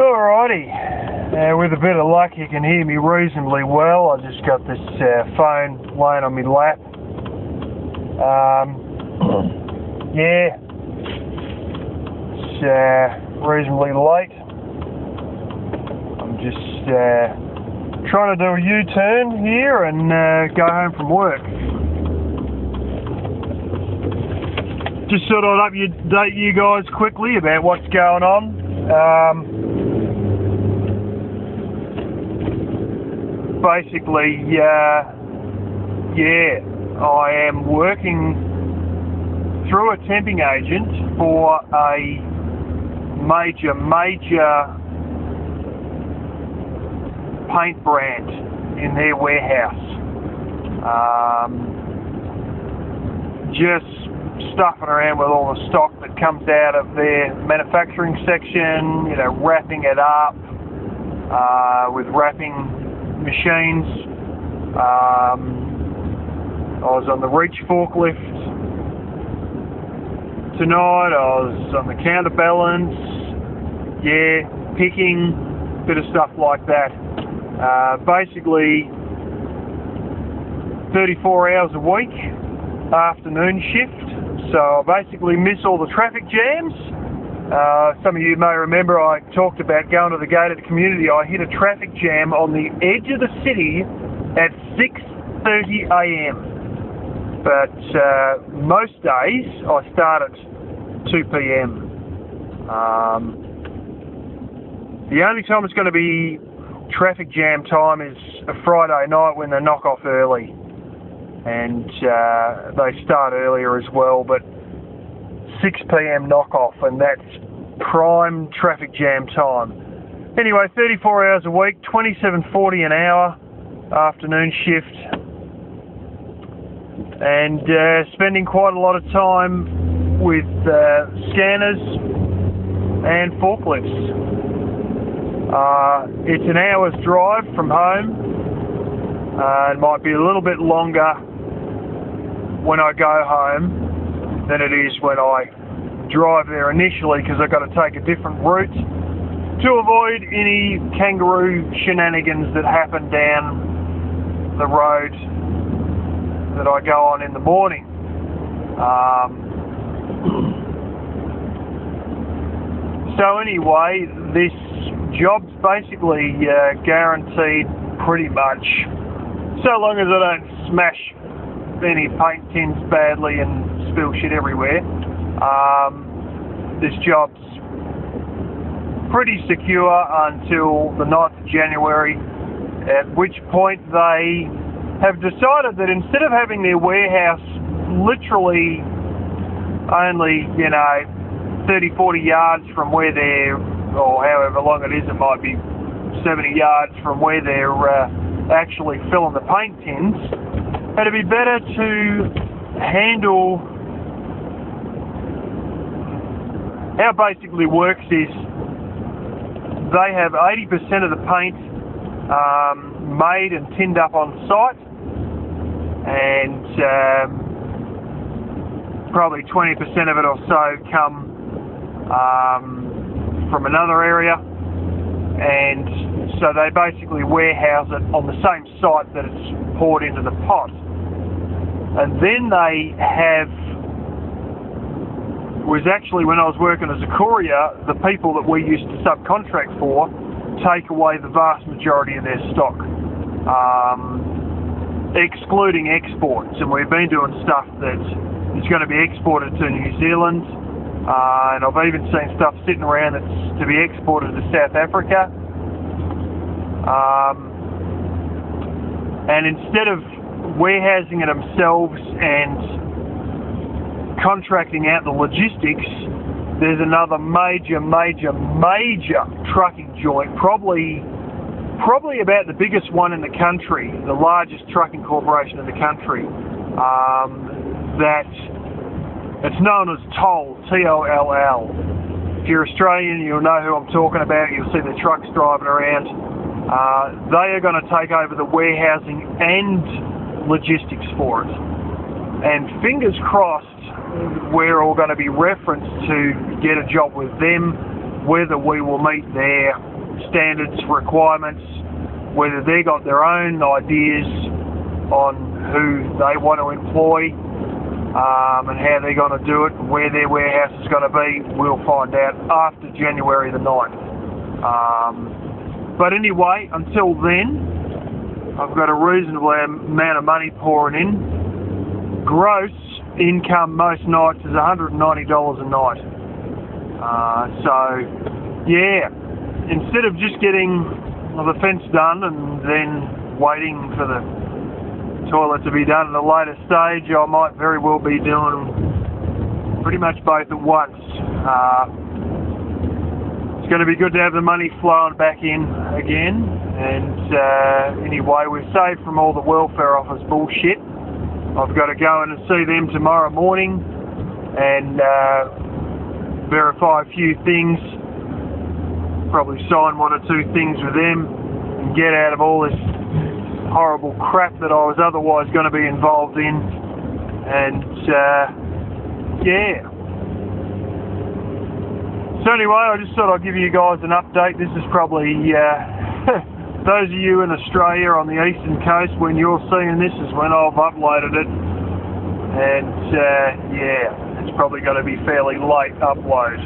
Alrighty, with a bit of luck you can hear me reasonably well. I just got this phone laying on my lap. Yeah, it's reasonably late. I'm just trying to do a U-turn here and go home from work. Just thought I'd update you guys quickly about what's going on. Basically, yeah, I am working through a temping agent for a major paint brand in their warehouse. Just stuffing around with all the stock that comes out of their manufacturing section, you know, wrapping it up with wrapping machines. I was on the reach forklift tonight. I was on the counterbalance, yeah, picking, bit of stuff like that. Basically 34 hours a week, afternoon shift. So I basically miss all the traffic jams. Some of you may remember I talked about going to the gate of the community. I hit a traffic jam on the edge of the city at 6:30 a.m. But most days I start at 2 p.m. The only time it's going to be traffic jam time is a Friday night when they knock off early. And they start earlier as well, but 6 p.m. knock-off, and that's prime traffic jam time. Anyway, 34 hours a week, $27.40 an hour, afternoon shift, and spending quite a lot of time with scanners and forklifts. It's an hour's drive from home. It might be a little bit longer when I go home than it is when I drive there initially, because I've got to take a different route to avoid any kangaroo shenanigans that happen down the road that I go on in the morning. So anyway, this job's basically guaranteed pretty much, so long as I don't smash any paint tins badly and spill shit everywhere. This job's pretty secure until the 9th of January, at which point they have decided that instead of having their warehouse literally only, 30, 40 yards from where they're, or however long it is, it might be 70 yards from where they're actually filling the paint tins, it'd be better to handle. How it basically works is they have 80% of the paint made and tinned up on site, and probably 20% of it or so come from another area, and so they basically warehouse it on the same site that it's poured into the pot. And then they have, was actually when I was working as a courier, the people that we used to subcontract for take away the vast majority of their stock, excluding exports. And we've been doing stuff that is going to be exported to New Zealand, and I've even seen stuff sitting around that's to be exported to South Africa. And instead of warehousing it themselves and contracting out the logistics, there's another major trucking joint, probably about the biggest one in the country, the largest trucking corporation in the country, that it's known as Toll, T-O-L-L. If you're Australian, you'll know who I'm talking about. You'll see the trucks driving around. They are going to take over the warehousing and logistics for it. And fingers crossed, we're all going to be referenced to get a job with them, whether we will meet their standards, requirements, whether they got their own ideas on who they want to employ and how they're going to do it, and where their warehouse is going to be. We'll find out after January the 9th. But anyway, until then, I've got a reasonable amount of money pouring in. Gross income most nights is $190 a night. So, yeah, instead of just getting the fence done and then waiting for the toilet to be done at a later stage, I might very well be doing pretty much both at once. It's going to be good to have the money flowing back in again, and anyway, we're saved from all the welfare office bullshit. I've got to go in and see them tomorrow morning and verify a few things, probably sign one or two things with them and get out of all this horrible crap that I was otherwise going to be involved in. And yeah, so anyway, I just thought I'd give you guys an update. This is probably those of you in Australia on the eastern coast, when you're seeing this is when I've uploaded it, and yeah, it's probably going to be fairly late upload,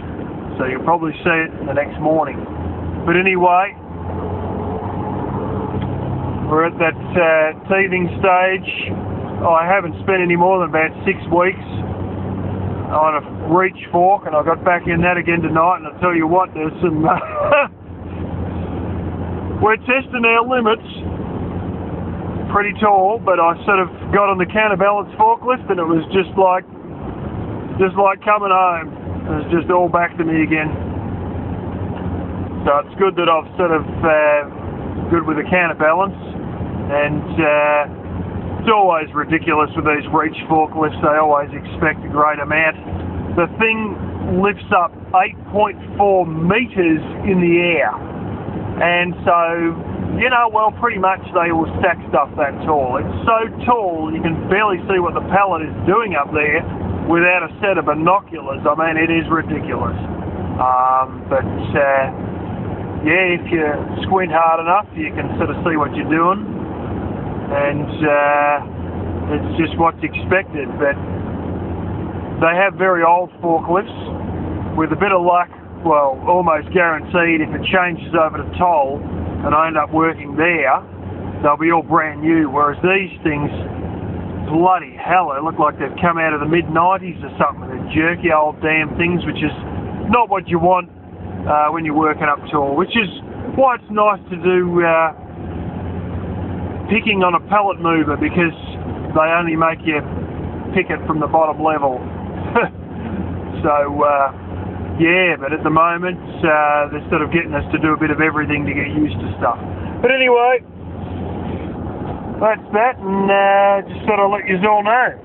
so you'll probably see it the next morning. But anyway, we're at that teething stage. I haven't spent any more than about 6 weeks on a reach fork, and I got back in that again tonight, and I'll tell you what, there's some we're testing our limits. Pretty tall, but I sort of got on the counterbalance forklift and it was just like coming home. It was just all back to me again. So it's good that I've sort of good with the counterbalance, and it's always ridiculous with these reach forklifts. They always expect a great amount. The thing lifts up 8.4 meters in the air, and so, you know, well, pretty much they will stack stuff that tall. It's so tall you can barely see what the pallet is doing up there without a set of binoculars. I mean, it is ridiculous. But yeah, if you squint hard enough, you can sort of see what you're doing, and it's just what's expected. But they have very old forklifts. With a bit of luck, well, almost guaranteed, if it changes over to toll and I end up working there, they'll be all brand new. Whereas these things, bloody hell, they look like they've come out of the mid-90s or something. They're jerky old damn things, which is not what you want when you're working up tall, which is why it's nice to do picking on a pallet mover, because they only make you pick it from the bottom level. So, yeah, but at the moment, they're sort of getting us to do a bit of everything to get used to stuff. But anyway, that's that, and just thought I'd let you all know.